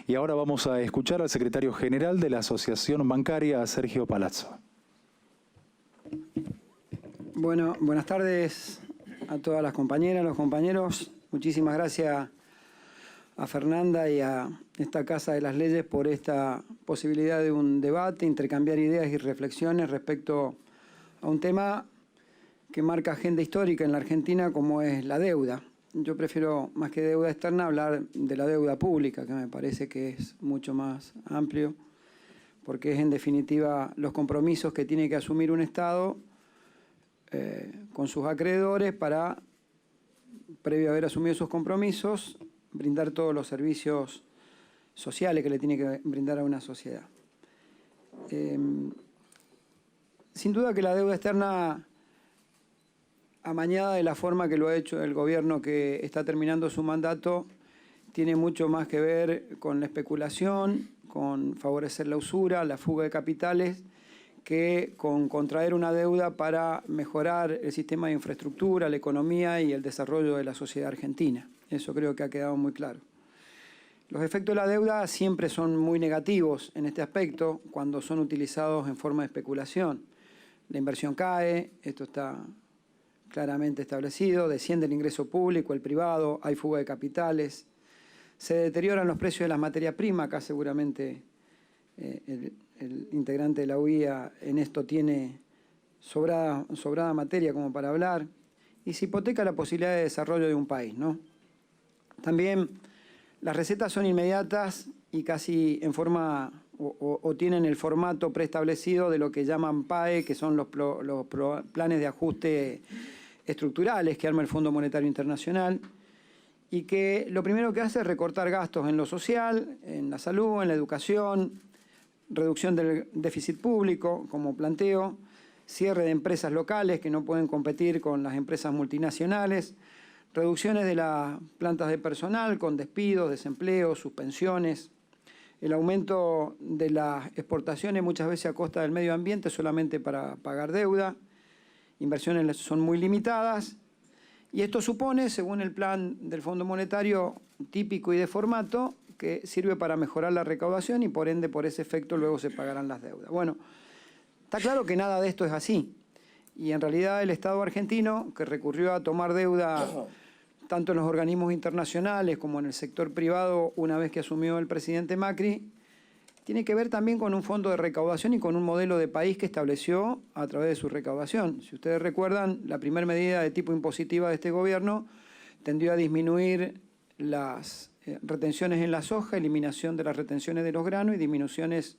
Y ahora vamos a escuchar al secretario general de la Asociación Bancaria, Sergio Palazzo. Bueno, buenas tardes a todas las compañeras, los compañeros. Muchísimas gracias a Fernanda y a esta Casa de las Leyes por esta posibilidad de un debate, intercambiar ideas y reflexiones respecto a un tema que marca agenda histórica en la Argentina, como es la deuda. Yo prefiero, más que deuda externa, hablar de la deuda pública, que me parece que es mucho más amplio, porque es en definitiva los compromisos que tiene que asumir un Estado con sus acreedores para, previo a haber asumido esos compromisos, brindar todos los servicios sociales que le tiene que brindar a una sociedad. Sin duda que la deuda externa, amañada de la forma que lo ha hecho el gobierno que está terminando su mandato, tiene mucho más que ver con la especulación, con favorecer la usura, la fuga de capitales, que con contraer una deuda para mejorar el sistema de infraestructura, la economía y el desarrollo de la sociedad argentina. Eso creo que ha quedado muy claro. Los efectos de la deuda siempre son muy negativos en este aspecto cuando son utilizados en forma de especulación. La inversión cae, esto está claramente establecido, desciende el ingreso público, el privado, hay fuga de capitales, se deterioran los precios de las materias primas. Acá seguramente el integrante de la UIA en esto tiene sobrada materia como para hablar, y se hipoteca la posibilidad de desarrollo de un país, ¿no? También las recetas son inmediatas y casi en forma o tienen el formato preestablecido de lo que llaman PAE, que son los planes de ajuste estructurales que arma el Fondo Monetario Internacional, y que lo primero que hace es recortar gastos en lo social, en la salud, en la educación, reducción del déficit público, como planteo, cierre de empresas locales que no pueden competir con las empresas multinacionales, reducciones de las plantas de personal con despidos, desempleos, suspensiones, el aumento de las exportaciones muchas veces a costa del medio ambiente solamente para pagar deuda, inversiones son muy limitadas, y esto supone, según el plan del Fondo Monetario típico y de formato, que sirve para mejorar la recaudación y por ende por ese efecto luego se pagarán las deudas. Bueno, está claro que nada de esto es así, y en realidad el Estado argentino, que recurrió a tomar deuda tanto en los organismos internacionales como en el sector privado una vez que asumió el presidente Macri, tiene que ver también con un fondo de recaudación y con un modelo de país que estableció a través de su recaudación. Si ustedes recuerdan, la primera medida de tipo impositiva de este gobierno tendió a disminuir las retenciones en la soja, eliminación de las retenciones de los granos y disminuciones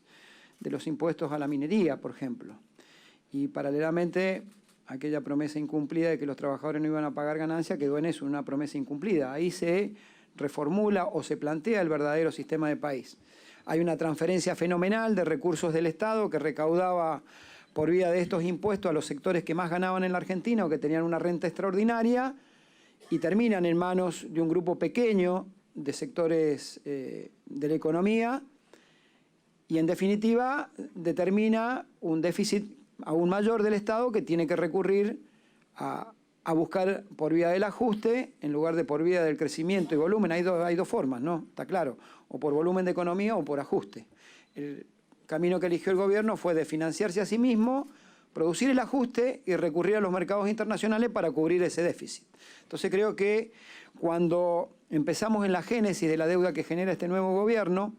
de los impuestos a la minería, por ejemplo. Y paralelamente, aquella promesa incumplida de que los trabajadores no iban a pagar ganancia quedó en eso, una promesa incumplida. Ahí se reformula o se plantea el verdadero sistema de país. Hay una transferencia fenomenal de recursos del Estado que recaudaba por vía de estos impuestos a los sectores que más ganaban en la Argentina o que tenían una renta extraordinaria, y terminan en manos de un grupo pequeño de sectores de la economía, y en definitiva determina un déficit aún mayor del Estado que tiene que recurrir a buscar por vía del ajuste en lugar de por vía del crecimiento y volumen. Hay dos formas, ¿no? Está claro, o por volumen de economía o por ajuste. El camino que eligió el gobierno fue de financiarse a sí mismo, producir el ajuste y recurrir a los mercados internacionales para cubrir ese déficit. Entonces creo que cuando empezamos en la génesis de la deuda que genera este nuevo gobierno,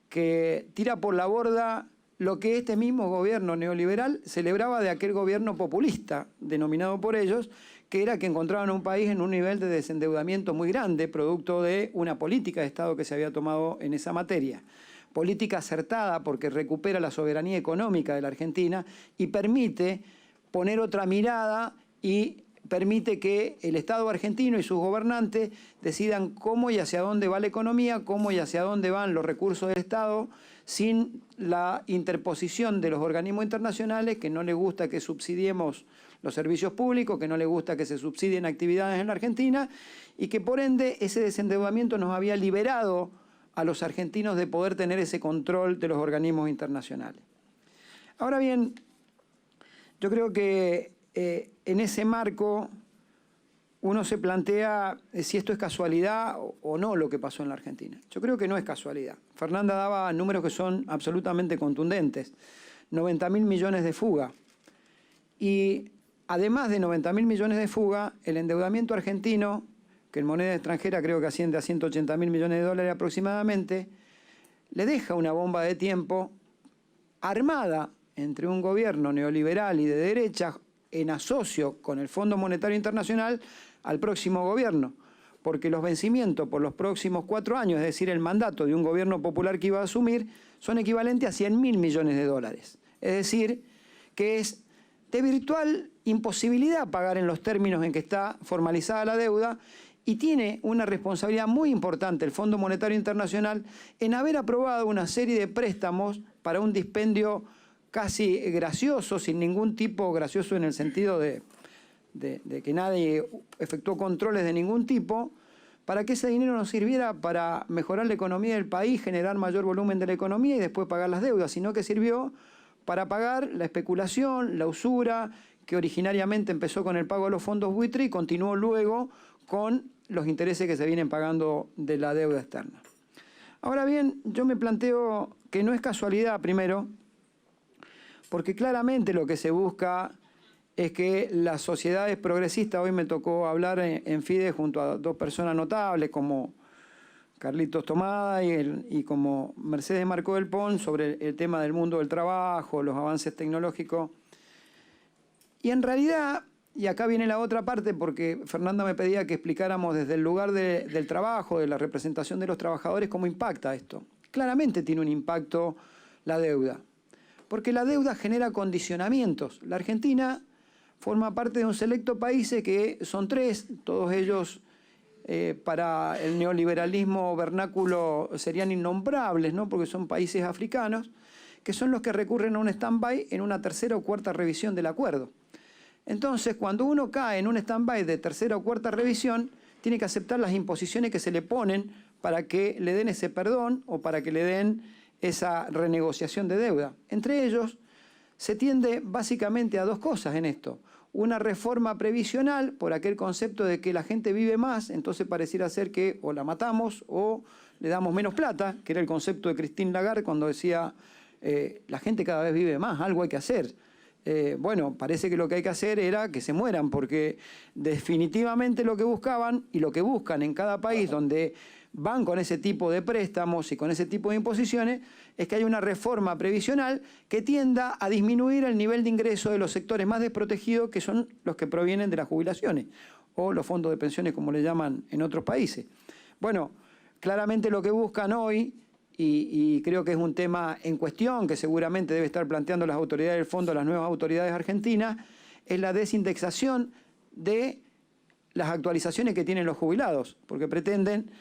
que tira por la borda lo que este mismo gobierno neoliberal celebraba de aquel gobierno populista, denominado por ellos, que era que encontraban un país en un nivel de desendeudamiento muy grande, producto de una política de Estado que se había tomado en esa materia. Política acertada porque recupera la soberanía económica de la Argentina y permite poner otra mirada y permite que el Estado argentino y sus gobernantes decidan cómo y hacia dónde va la economía, cómo y hacia dónde van los recursos del Estado, sin la interposición de los organismos internacionales, que no les gusta que subsidiemos los servicios públicos, que no les gusta que se subsidien actividades en la Argentina, y que por ende ese desendeudamiento nos había liberado a los argentinos de poder tener ese control de los organismos internacionales. Ahora bien, yo creo que en ese marco uno se plantea si esto es casualidad o no lo que pasó en la Argentina. Yo creo que no es casualidad. Fernanda daba números que son absolutamente contundentes. 90.000 millones de fuga. Y además de 90.000 millones de fuga, el endeudamiento argentino, que en moneda extranjera creo que asciende a 180.000 millones de dólares aproximadamente, le deja una bomba de tiempo armada entre un gobierno neoliberal y de derecha en asocio con el Fondo Monetario Internacional al próximo gobierno, porque los vencimientos por los próximos 4 años, es decir, el mandato de un gobierno popular que iba a asumir, son equivalentes a 100.000 millones de dólares. Es decir, que es de virtual imposibilidad pagar en los términos en que está formalizada la deuda, y tiene una responsabilidad muy importante el Fondo Monetario Internacional en haber aprobado una serie de préstamos para un dispendio casi gracioso, sin ningún tipo gracioso en el sentido de que nadie efectuó controles de ningún tipo, para que ese dinero nos sirviera para mejorar la economía del país, generar mayor volumen de la economía y después pagar las deudas, sino que sirvió para pagar la especulación, la usura, que originariamente empezó con el pago de los fondos buitre y continuó luego con los intereses que se vienen pagando de la deuda externa. Ahora bien, yo me planteo que no es casualidad, primero, porque claramente lo que se busca es que las sociedades progresistas, hoy me tocó hablar en FIDE junto a 2 personas notables como Carlitos Tomada y como Mercedes Marcó del Pon, sobre el tema del mundo del trabajo, los avances tecnológicos. Y en realidad, y acá viene la otra parte, porque Fernanda me pedía que explicáramos desde el lugar del trabajo, de la representación de los trabajadores, cómo impacta esto. Claramente tiene un impacto la deuda, porque la deuda genera condicionamientos. La Argentina forma parte de un selecto países que son 3, todos ellos para el neoliberalismo vernáculo serían innombrables, ¿no? Porque son países africanos, que son los que recurren a un stand-by en una 3ª o 4ª revisión del acuerdo. Entonces, cuando uno cae en un stand-by de 3ª o 4ª revisión, tiene que aceptar las imposiciones que se le ponen para que le den ese perdón o para que le den esa renegociación de deuda. Entre ellos, se tiende básicamente a 2 cosas en esto. Una reforma previsional por aquel concepto de que la gente vive más, entonces pareciera ser que o la matamos o le damos menos plata, que era el concepto de Christine Lagarde cuando decía la gente cada vez vive más, algo hay que hacer. Bueno, parece que lo que hay que hacer era que se mueran, porque definitivamente lo que buscaban y lo que buscan en cada país donde van con ese tipo de préstamos y con ese tipo de imposiciones es que haya una reforma previsional que tienda a disminuir el nivel de ingreso de los sectores más desprotegidos, que son los que provienen de las jubilaciones o los fondos de pensiones, como le llaman en otros países. Bueno, claramente lo que buscan hoy, y creo que es un tema en cuestión que seguramente debe estar planteando las autoridades del fondo, las nuevas autoridades argentinas, es la desindexación de las actualizaciones que tienen los jubilados, porque pretenden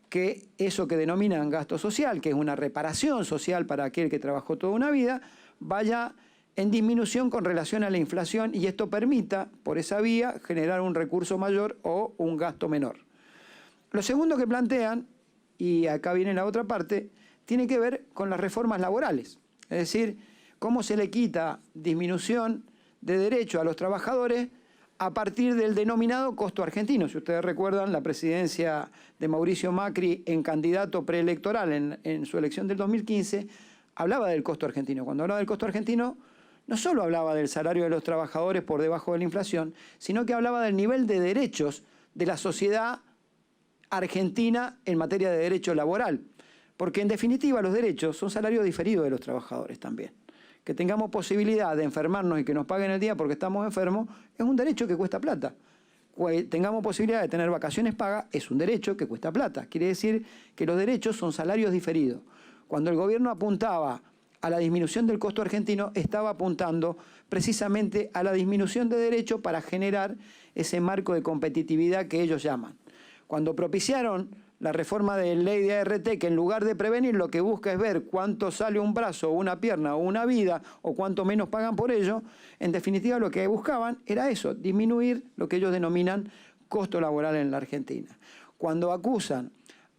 que eso que denominan gasto social, que es una reparación social para aquel que trabajó toda una vida, vaya en disminución con relación a la inflación y esto permita, por esa vía, generar un recurso mayor o un gasto menor. Lo segundo que plantean, y acá viene la otra parte, tiene que ver con las reformas laborales. Es decir, cómo se le quita disminución de derecho a los trabajadores a partir del denominado costo argentino. Si ustedes recuerdan, la presidencia de Mauricio Macri en candidato preelectoral en su elección del 2015, hablaba del costo argentino. Cuando hablaba del costo argentino, no solo hablaba del salario de los trabajadores por debajo de la inflación, sino que hablaba del nivel de derechos de la sociedad argentina en materia de derecho laboral. Porque en definitiva los derechos son salarios diferidos de los trabajadores también. Que tengamos posibilidad de enfermarnos y que nos paguen el día porque estamos enfermos es un derecho que cuesta plata. Tengamos posibilidad de tener vacaciones pagas es un derecho que cuesta plata. Quiere decir que los derechos son salarios diferidos. Cuando el gobierno apuntaba a la disminución del costo argentino, estaba apuntando precisamente a la disminución de derechos para generar ese marco de competitividad que ellos llaman. Cuando propiciaron la reforma de ley de ART, que en lugar de prevenir lo que busca es ver cuánto sale un brazo o una pierna o una vida o cuánto menos pagan por ello, en definitiva lo que buscaban era eso, disminuir lo que ellos denominan costo laboral en la Argentina. Cuando acusan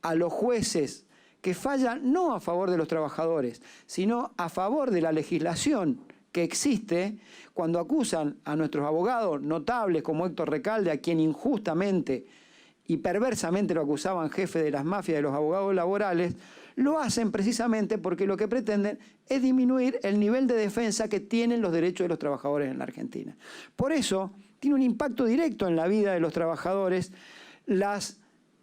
a los jueces que fallan no a favor de los trabajadores, sino a favor de la legislación que existe cuando acusan a nuestros abogados notables como Héctor Recalde, a quien injustamente y perversamente lo acusaban jefe de las mafias de los abogados laborales, lo hacen precisamente porque lo que pretenden es disminuir el nivel de defensa que tienen los derechos de los trabajadores en la Argentina. Por eso tiene un impacto directo en la vida de los trabajadores las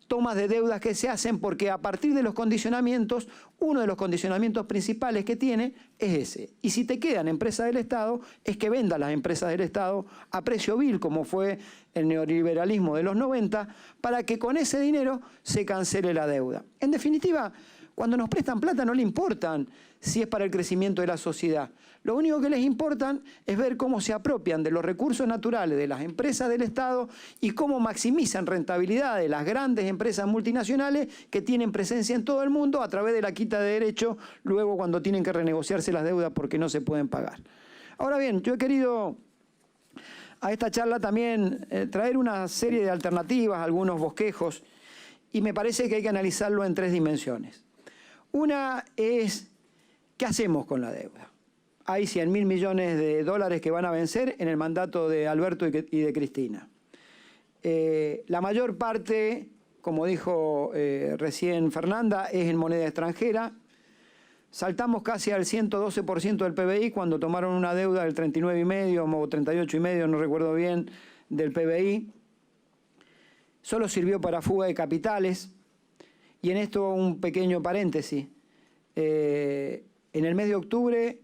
tomas de deudas que se hacen, porque a partir de los condicionamientos, uno de los condicionamientos principales que tiene es ese. Y si te quedan empresas del Estado, es que vendas las empresas del Estado a precio vil, como fue el neoliberalismo de los 90, para que con ese dinero se cancele la deuda. En definitiva, cuando nos prestan plata no le importan si es para el crecimiento de la sociedad. Lo único que les importa es ver cómo se apropian de los recursos naturales de las empresas del Estado y cómo maximizan rentabilidad de las grandes empresas multinacionales que tienen presencia en todo el mundo a través de la quita de derechos luego cuando tienen que renegociarse las deudas porque no se pueden pagar. Ahora bien, yo he querido a esta charla también traer una serie de alternativas, algunos bosquejos, y me parece que hay que analizarlo en tres dimensiones. Una es, ¿qué hacemos con la deuda? Hay 100.000 millones de dólares que van a vencer en el mandato de Alberto y de Cristina. La mayor parte, como dijo recién Fernanda, es en moneda extranjera. Saltamos casi al 112% del PBI cuando tomaron una deuda del 39,5% o 38,5%, no recuerdo bien, del PBI. Solo sirvió para fuga de capitales. Y en esto un pequeño paréntesis. En el mes de octubre,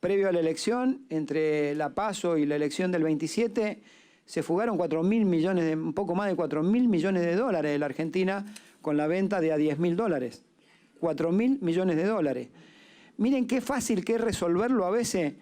previo a la elección, entre la PASO y la elección del 27, se fugaron 4.000 millones, un poco más de 4.000 millones de dólares de la Argentina con la venta de a 10.000 dólares. 4.000 millones de dólares. Miren qué fácil que es resolverlo a veces,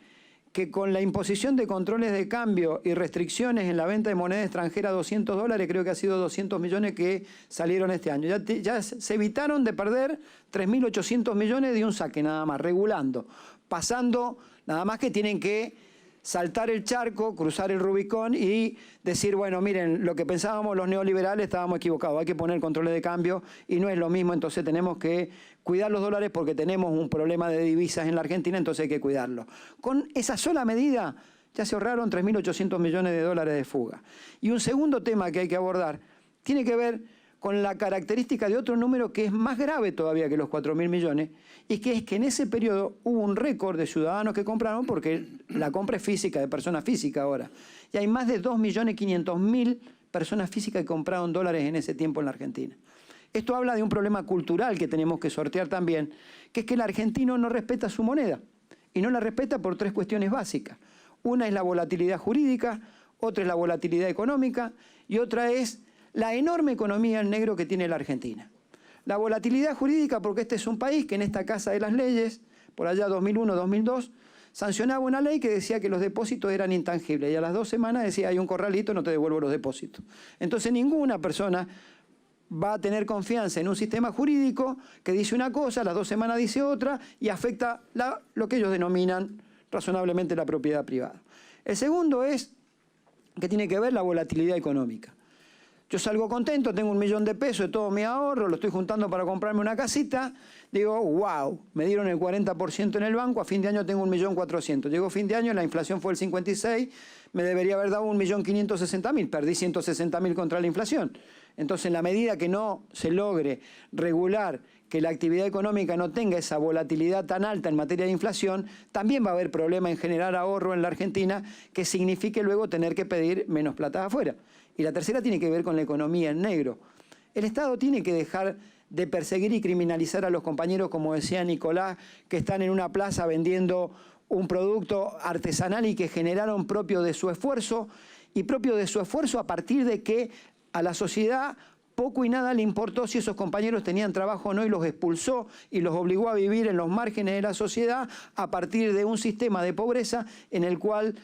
que con la imposición de controles de cambio y restricciones en la venta de moneda extranjera a 200 dólares, creo que ha sido 200 millones que salieron este año. Ya se evitaron de perder 3.800 millones de un saque nada más, regulando, pasando nada más que tienen que saltar el charco, cruzar el Rubicón y decir, bueno, miren, lo que pensábamos los neoliberales estábamos equivocados, hay que poner controles de cambio y no es lo mismo, entonces tenemos que cuidar los dólares porque tenemos un problema de divisas en la Argentina, entonces hay que cuidarlo. Con esa sola medida ya se ahorraron 3.800 millones de dólares de fuga. Y un segundo tema que hay que abordar tiene que ver con la característica de otro número que es más grave todavía que los 4.000 millones, y que es que en ese periodo hubo un récord de ciudadanos que compraron, porque la compra es física, de personas físicas ahora. Y hay más de 2.500.000 personas físicas que compraron dólares en ese tiempo en la Argentina. Esto habla de un problema cultural que tenemos que sortear también, que es que el argentino no respeta su moneda, y no la respeta por tres cuestiones básicas. Una es la volatilidad jurídica, otra es la volatilidad económica, y otra es la enorme economía en negro que tiene la Argentina. La volatilidad jurídica porque este es un país que en esta Casa de las Leyes, por allá 2001-2002, sancionaba una ley que decía que los depósitos eran intangibles y a las 2 semanas decía hay un corralito, no te devuelvo los depósitos. Entonces ninguna persona va a tener confianza en un sistema jurídico que dice una cosa, a las 2 semanas dice otra y afecta lo que ellos denominan razonablemente la propiedad privada. El segundo es que tiene que ver la volatilidad económica. Yo salgo contento, tengo 1 millón de pesos de todo mi ahorro, lo estoy juntando para comprarme una casita, digo, wow, me dieron el 40% en el banco, a fin de año tengo 1.400.000. Llegó fin de año, la inflación fue el 56%, me debería haber dado 1.560.000, perdí 160.000 contra la inflación. Entonces, en la medida que no se logre regular que la actividad económica no tenga esa volatilidad tan alta en materia de inflación, también va a haber problema en generar ahorro en la Argentina que signifique luego tener que pedir menos plata afuera. Y la tercera tiene que ver con la economía en negro. El Estado tiene que dejar de perseguir y criminalizar a los compañeros, como decía Nicolás, que están en una plaza vendiendo un producto artesanal y que generaron propio de su esfuerzo, y propio de su esfuerzo a partir de que a la sociedad poco y nada le importó si esos compañeros tenían trabajo o no y los expulsó y los obligó a vivir en los márgenes de la sociedad a partir de un sistema de pobreza en el cual,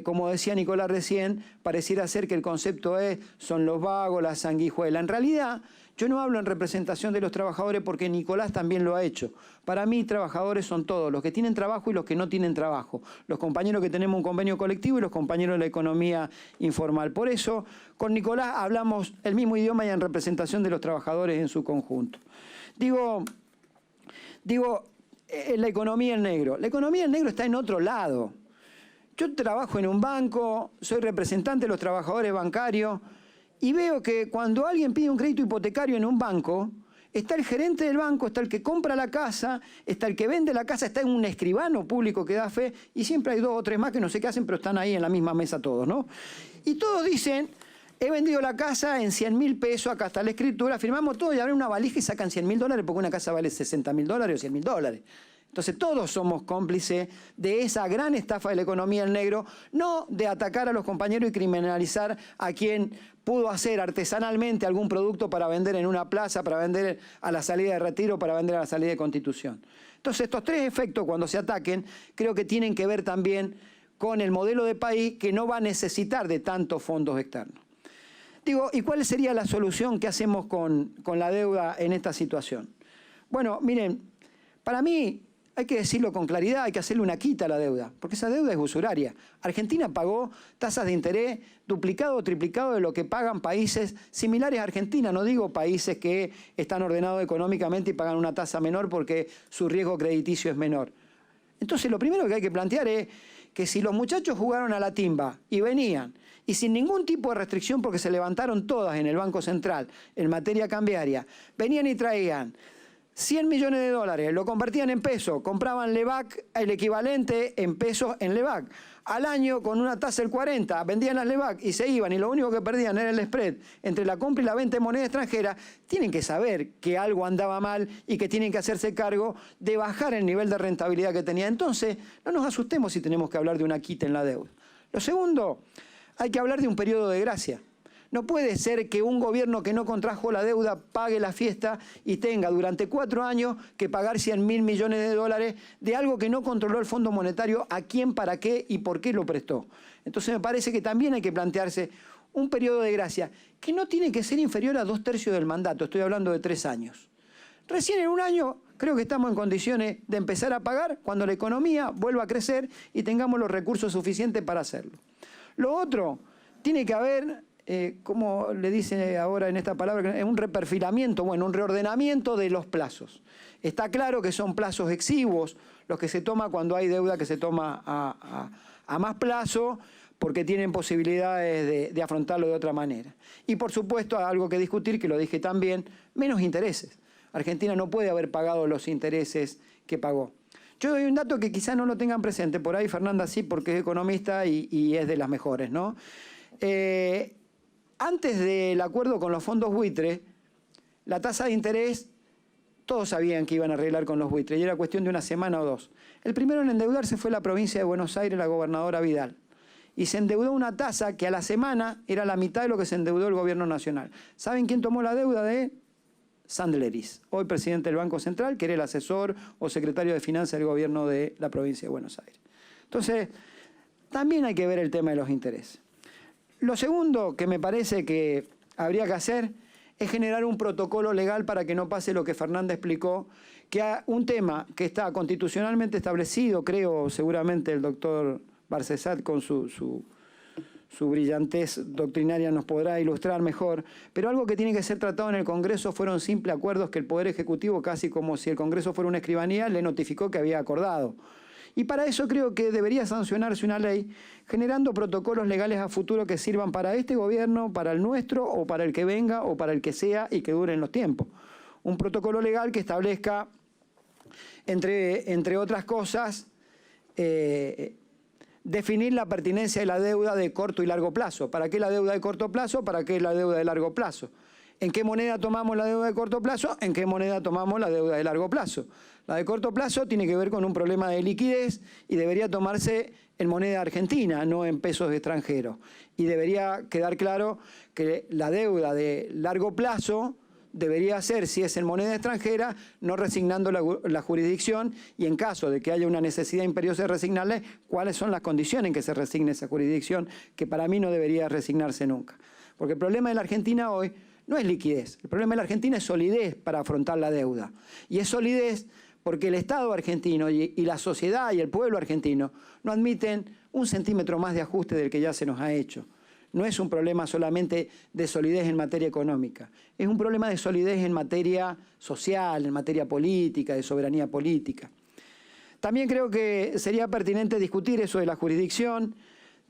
como decía Nicolás recién, pareciera ser que el concepto son los vagos, la sanguijuela. En realidad, yo no hablo en representación de los trabajadores porque Nicolás también lo ha hecho. Para mí, trabajadores son todos, los que tienen trabajo y los que no tienen trabajo. Los compañeros que tenemos un convenio colectivo y los compañeros de la economía informal. Por eso, con Nicolás hablamos el mismo idioma y en representación de los trabajadores en su conjunto. Digo, la economía en negro. La economía en negro está en otro lado. Yo trabajo en un banco, soy representante de los trabajadores bancarios y veo que cuando alguien pide un crédito hipotecario en un banco, está el gerente del banco, está el que compra la casa, está el que vende la casa, está un escribano público que da fe y siempre hay 2 o 3 más que no sé qué hacen, pero están ahí en la misma mesa todos, ¿no? Y todos dicen, he vendido la casa en 100.000 pesos, acá está la escritura, firmamos todo y abren una valija y sacan $100.000 porque una casa vale $60.000 o $100.000. Entonces todos somos cómplices de esa gran estafa de la economía en negro, no de atacar a los compañeros y criminalizar a quien pudo hacer artesanalmente algún producto para vender en una plaza, para vender a la salida de Retiro, para vender a la salida de Constitución. Entonces estos 3 efectos cuando se ataquen creo que tienen que ver también con el modelo de país que no va a necesitar de tantos fondos externos. Digo, ¿y cuál sería la solución que hacemos con la deuda en esta situación? Bueno, miren, para mí hay que decirlo con claridad, hay que hacerle una quita a la deuda, porque esa deuda es usuraria. Argentina pagó tasas de interés duplicado o triplicado de lo que pagan países similares a Argentina. No digo países que están ordenados económicamente y pagan una tasa menor porque su riesgo crediticio es menor. Entonces lo primero que hay que plantear es que si los muchachos jugaron a la timba y venían, y sin ningún tipo de restricción porque se levantaron todas en el Banco Central en materia cambiaria, venían y traían $100 millones, lo convertían en pesos, compraban LEVAC, el equivalente en pesos en LEVAC. Al año, con una tasa del 40, vendían las LEVAC y se iban, y lo único que perdían era el spread entre la compra y la venta de moneda extranjera. Tienen que saber que algo andaba mal y que tienen que hacerse cargo de bajar el nivel de rentabilidad que tenía. Entonces, no nos asustemos si tenemos que hablar de una quita en la deuda. Lo segundo, hay que hablar de un periodo de gracia. No puede ser que un gobierno que no contrajo la deuda pague la fiesta y tenga durante 4 años que pagar $100.000 millones de algo que no controló el Fondo Monetario, a quién, para qué y por qué lo prestó. Entonces me parece que también hay que plantearse un periodo de gracia que no tiene que ser inferior a 2/3 del mandato, estoy hablando de 3 años. Recién en un año creo que estamos en condiciones de empezar a pagar cuando la economía vuelva a crecer y tengamos los recursos suficientes para hacerlo. Lo otro, tiene que haber, como le dice ahora en esta palabra, un reperfilamiento, bueno, un reordenamiento de los plazos. Está claro que son plazos exiguos los que se toma cuando hay deuda que se toma a más plazo, porque tienen posibilidades de afrontarlo de otra manera. Y por supuesto, algo que discutir, que lo dije también, menos intereses. Argentina no puede haber pagado los intereses que pagó. Yo doy un dato que quizás no lo tengan presente, por ahí Fernanda sí, porque es economista y es de las mejores, ¿no? Antes del acuerdo con los fondos buitres, la tasa de interés, todos sabían que iban a arreglar con los buitres, y era cuestión de una semana o 2. El primero en endeudarse fue la provincia de Buenos Aires, la gobernadora Vidal. Y se endeudó una tasa que a la semana era la mitad de lo que se endeudó el gobierno nacional. ¿Saben quién tomó la deuda de Sandleris, hoy presidente del Banco Central, que era el asesor o secretario de Finanzas del gobierno de la provincia de Buenos Aires? Entonces, también hay que ver el tema de los intereses. Lo segundo que me parece que habría que hacer es generar un protocolo legal para que no pase lo que Fernanda explicó, que un tema que está constitucionalmente establecido, creo, seguramente el doctor Barcesat con su brillantez doctrinaria nos podrá ilustrar mejor, pero algo que tiene que ser tratado en el Congreso fueron simples acuerdos que el Poder Ejecutivo, casi como si el Congreso fuera una escribanía, le notificó que había acordado. Y para eso creo que debería sancionarse una ley generando protocolos legales a futuro que sirvan para este gobierno, para el nuestro o para el que venga o para el que sea y que duren los tiempos. Un protocolo legal que establezca, entre otras cosas, definir la pertinencia de la deuda de corto y largo plazo. ¿Para qué la deuda de corto plazo? ¿Para qué la deuda de largo plazo? ¿En qué moneda tomamos la deuda de corto plazo? ¿En qué moneda tomamos la deuda de largo plazo? La de corto plazo tiene que ver con un problema de liquidez y debería tomarse en moneda argentina, no en pesos extranjeros. Y debería quedar claro que la deuda de largo plazo debería ser, si es en moneda extranjera, no resignando la jurisdicción, y en caso de que haya una necesidad imperiosa de resignarle, cuáles son las condiciones en que se resigne esa jurisdicción, que para mí no debería resignarse nunca. Porque el problema de la Argentina hoy no es liquidez, el problema de la Argentina es solidez para afrontar la deuda. Y es solidez porque el Estado argentino y la sociedad y el pueblo argentino no admiten un centímetro más de ajuste del que ya se nos ha hecho. No es un problema solamente de solidez en materia económica, es un problema de solidez en materia social, en materia política, de soberanía política. También creo que sería pertinente discutir eso de la jurisdicción.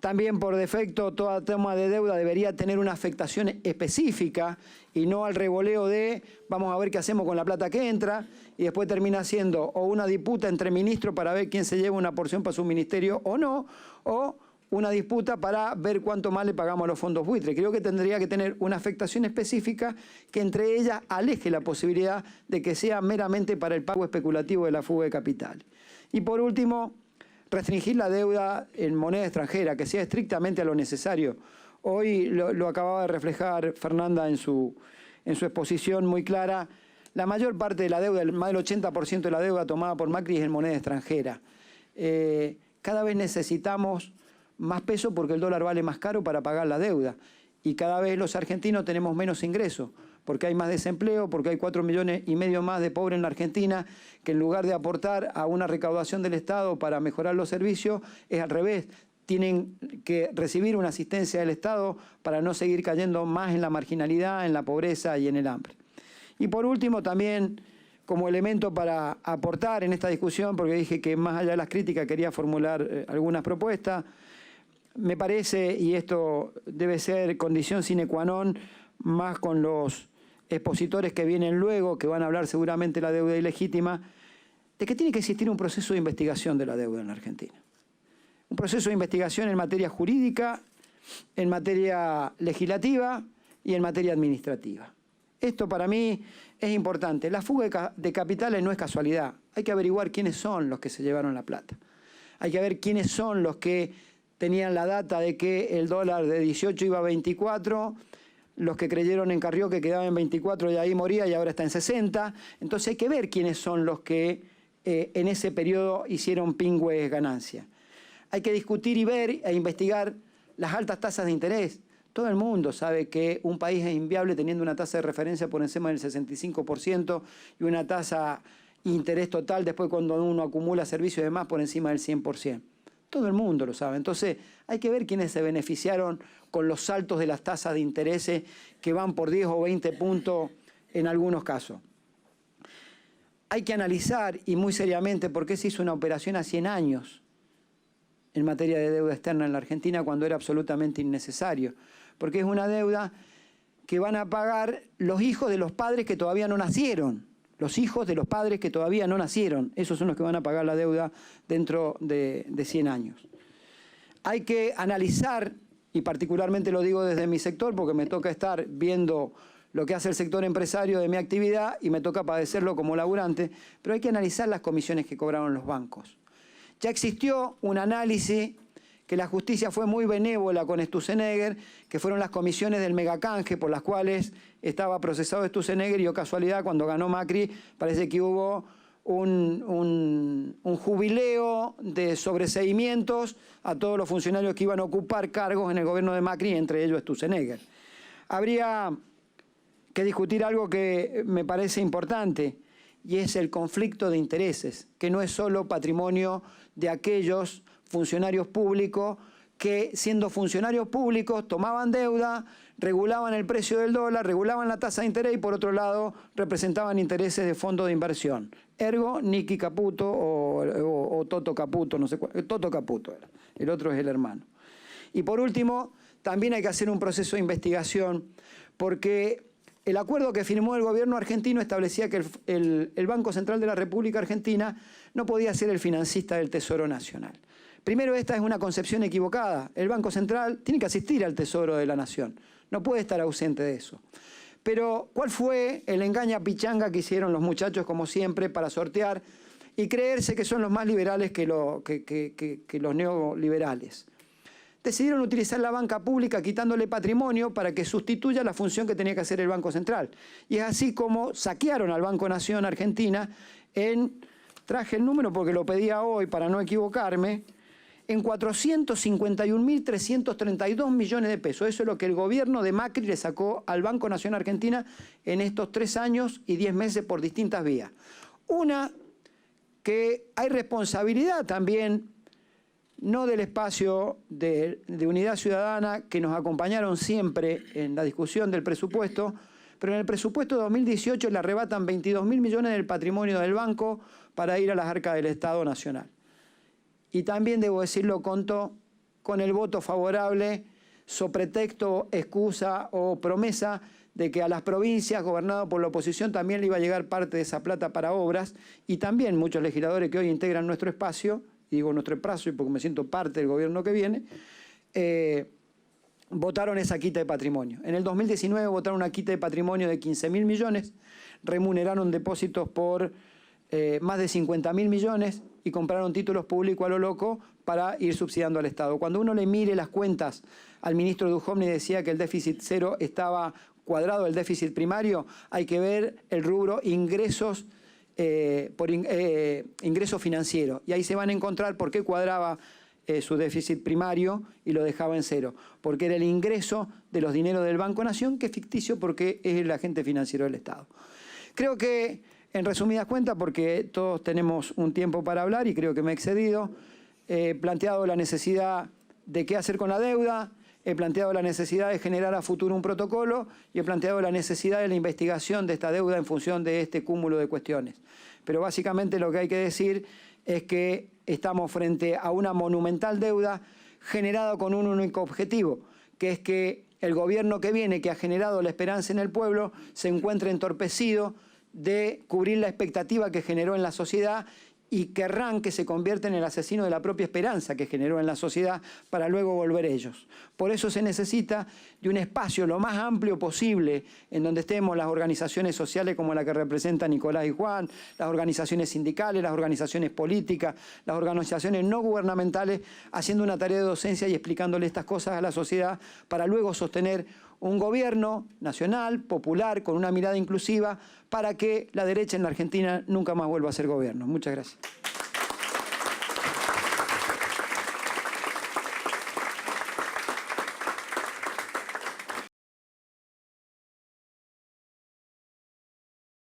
También por defecto toda toma de deuda debería tener una afectación específica y no al revoleo de vamos a ver qué hacemos con la plata que entra y después termina siendo o una disputa entre ministros para ver quién se lleva una porción para su ministerio o no, o una disputa para ver cuánto más le pagamos a los fondos buitre. Creo que tendría que tener una afectación específica que entre ellas aleje la posibilidad de que sea meramente para el pago especulativo de la fuga de capital. Y por último, restringir la deuda en moneda extranjera, que sea estrictamente a lo necesario. Hoy lo acababa de reflejar Fernanda en su exposición muy clara. La mayor parte de la deuda, más del 80% de la deuda tomada por Macri es en moneda extranjera. Cada vez necesitamos más peso porque el dólar vale más caro para pagar la deuda. Y cada vez los argentinos tenemos menos ingresos, porque hay más desempleo, porque hay 4,5 millones más de pobres en la Argentina, que en lugar de aportar a una recaudación del Estado para mejorar los servicios, es al revés. Tienen que recibir una asistencia del Estado para no seguir cayendo más en la marginalidad, en la pobreza y en el hambre. Y por último, también como elemento para aportar en esta discusión, porque dije que más allá de las críticas quería formular algunas propuestas, me parece, y esto debe ser condición sine qua non, más con los expositores que vienen luego, que van a hablar seguramente de la deuda ilegítima, de que tiene que existir un proceso de investigación de la deuda en la Argentina. Un proceso de investigación en materia jurídica, en materia legislativa y en materia administrativa. Esto para mí es importante. La fuga de capitales no es casualidad. Hay que averiguar quiénes son los que se llevaron la plata. Hay que ver quiénes son los que tenían la data de que el dólar de 18 iba a 24, los que creyeron en Carrió que quedaba en 24 y ahí moría y ahora está en 60. Entonces hay que ver quiénes son los que en ese periodo hicieron pingües ganancias. Hay que discutir y ver e investigar las altas tasas de interés. Todo el mundo sabe que un país es inviable teniendo una tasa de referencia por encima del 65% y una tasa de interés total después cuando uno acumula servicios y demás por encima del 100%. Todo el mundo lo sabe. Entonces hay que ver quiénes se beneficiaron con los saltos de las tasas de intereses que van por 10 o 20 puntos en algunos casos. Hay que analizar, y muy seriamente, por qué se hizo una operación a 100 años en materia de deuda externa en la Argentina cuando era absolutamente innecesario. Porque es una deuda que van a pagar los hijos de los padres que todavía no nacieron. Los hijos de los padres que todavía no nacieron. Esos son los que van a pagar la deuda dentro de 100 años. Hay que analizar, y particularmente lo digo desde mi sector, porque me toca estar viendo lo que hace el sector empresario de mi actividad y me toca padecerlo como laburante, pero hay que analizar las comisiones que cobraron los bancos. Ya existió un análisis que la justicia fue muy benévola con Sturzenegger, que fueron las comisiones del megacanje por las cuales estaba procesado Sturzenegger y, oh casualidad, cuando ganó Macri, parece que hubo un jubileo de sobreseimientos a todos los funcionarios que iban a ocupar cargos en el gobierno de Macri, entre ellos Sturzenegger. Habría que discutir algo que me parece importante, y es el conflicto de intereses, que no es solo patrimonio de aquellos funcionarios públicos que, siendo funcionarios públicos, tomaban deuda, regulaban el precio del dólar, regulaban la tasa de interés y, por otro lado, representaban intereses de fondos de inversión. Ergo, Nicky Caputo o Toto Caputo, no sé cuál. Toto Caputo era. El otro es el hermano. Y por último, también hay que hacer un proceso de investigación porque el acuerdo que firmó el gobierno argentino establecía que el Banco Central de la República Argentina no podía ser el financista del Tesoro Nacional. Primero, esta es una concepción equivocada. El Banco Central tiene que asistir al Tesoro de la Nación. No puede estar ausente de eso. Pero, ¿cuál fue el engaña pichanga que hicieron los muchachos, como siempre, para sortear y creerse que son los más liberales que los neoliberales? Decidieron utilizar la banca pública quitándole patrimonio para que sustituya la función que tenía que hacer el Banco Central. Y es así como saquearon al Banco Nación Argentina traje el número porque lo pedía hoy para no equivocarme, en 451.332 millones de pesos. Eso es lo que el gobierno de Macri le sacó al Banco Nación Argentina en estos 3 años y 10 meses por distintas vías. Una, que hay responsabilidad también, no del espacio de Unidad Ciudadana, que nos acompañaron siempre en la discusión del presupuesto, pero en el presupuesto de 2018 le arrebatan 22.000 millones del patrimonio del banco para ir a las arcas del Estado Nacional. Y también, debo decirlo, contó con el voto favorable, so pretexto, excusa o promesa de que a las provincias gobernadas por la oposición también le iba a llegar parte de esa plata para obras, y también muchos legisladores que hoy integran nuestro espacio, y digo nuestro espacio porque me siento parte del gobierno que viene, votaron esa quita de patrimonio. En el 2019 votaron una quita de patrimonio de 15.000 millones, remuneraron depósitos por más de 50.000 millones y compraron títulos públicos a lo loco para ir subsidiando al Estado. Cuando uno le mire las cuentas al ministro Duhovne decía que el déficit cero estaba cuadrado, el déficit primario, hay que ver el rubro ingresos ingreso financiero. Y ahí se van a encontrar por qué cuadraba su déficit primario y lo dejaba en cero. Porque era el ingreso de los dineros del Banco Nación, que es ficticio porque es el agente financiero del Estado. Creo que, en resumidas cuentas, porque todos tenemos un tiempo para hablar y creo que me he excedido, he planteado la necesidad de qué hacer con la deuda, he planteado la necesidad de generar a futuro un protocolo y he planteado la necesidad de la investigación de esta deuda en función de este cúmulo de cuestiones. Pero básicamente lo que hay que decir es que estamos frente a una monumental deuda generada con un único objetivo, que es que el gobierno que viene, que ha generado la esperanza en el pueblo, se encuentre entorpecido de cubrir la expectativa que generó en la sociedad y querrán que se convierta en el asesino de la propia esperanza que generó en la sociedad para luego volver ellos. Por eso se necesita de un espacio lo más amplio posible en donde estemos las organizaciones sociales como la que representa Nicolás y Juan, las organizaciones sindicales, las organizaciones políticas, las organizaciones no gubernamentales, haciendo una tarea de docencia y explicándole estas cosas a la sociedad para luego sostener un gobierno nacional, popular, con una mirada inclusiva, para que la derecha en la Argentina nunca más vuelva a ser gobierno. Muchas gracias.